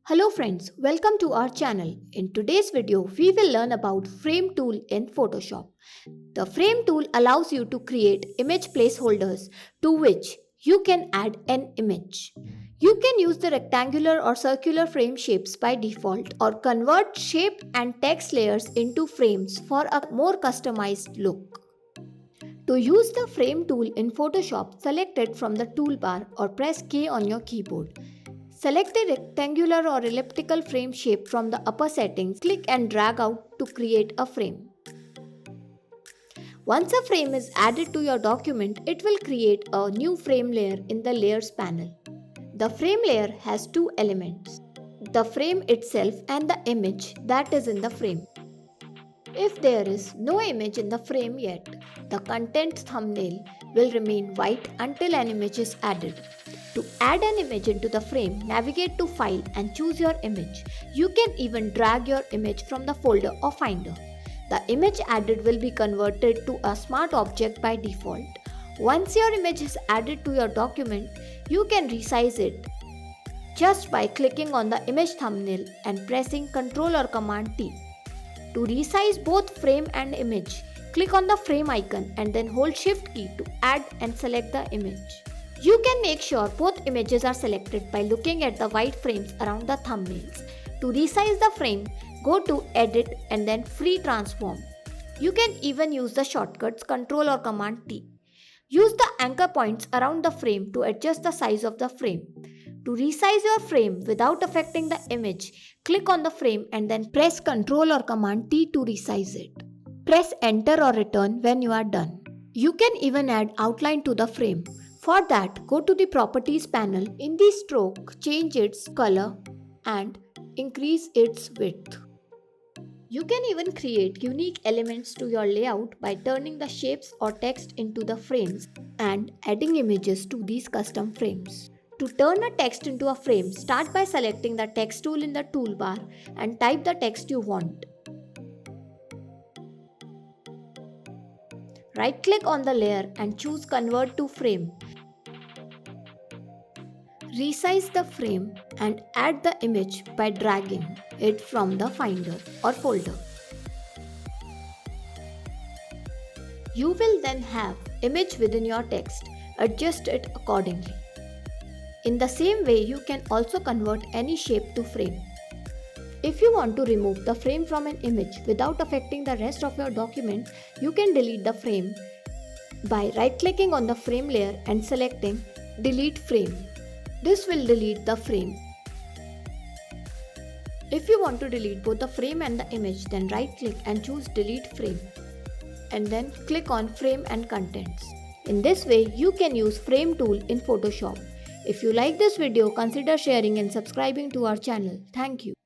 Hello friends, welcome to our channel. In today's video, we will learn about Frame tool in Photoshop. The Frame tool allows you to create image placeholders to which you can add an image. You can use the rectangular or circular frame shapes by default or convert shape and text layers into frames for a more customized look. To use the Frame tool in Photoshop, select it from the toolbar or press K on your keyboard. Select a rectangular or elliptical frame shape from the upper settings. Click and drag out to create a frame. Once a frame is added to your document, it will create a new frame layer in the Layers panel. The frame layer has two elements, the frame itself and the image that is in the frame. If there is no image in the frame yet, the content thumbnail will remain white until an image is added. To add an image into the frame, navigate to File and choose your image. You can even drag your image from the folder or finder. The image added will be converted to a smart object by default. Once your image is added to your document, you can resize it just by clicking on the image thumbnail and pressing Ctrl or Command T. To resize both frame and image, click on the frame icon and then hold Shift key to add and select the image. You can make sure both images are selected by looking at the white frames around the thumbnails. To resize the frame, go to Edit and then Free Transform. You can even use the shortcuts Ctrl or Command T. Use the anchor points around the frame to adjust the size of the frame. To resize your frame without affecting the image, click on the frame and then press Ctrl or Command T to resize it. Press Enter or Return when you are done. You can even add outline to the frame. For that, go to the Properties panel. In the stroke, change its color and increase its width. You can even create unique elements to your layout by turning the shapes or text into the frames and adding images to these custom frames. To turn a text into a frame, start by selecting the text tool in the toolbar and type the text you want. Right-click on the layer and choose Convert to Frame. Resize the frame and add the image by dragging it from the finder or folder. You will then have image within your text. Adjust it accordingly. In the same way, you can also convert any shape to frame. If you want to remove the frame from an image without affecting the rest of your document, you can delete the frame by right-clicking on the frame layer and selecting Delete Frame. This will delete the frame. If you want to delete both the frame and the image, then right-click and choose Delete Frame. And then click on Frame and Contents. In this way, you can use Frame tool in Photoshop. If you like this video, consider sharing and subscribing to our channel. Thank you.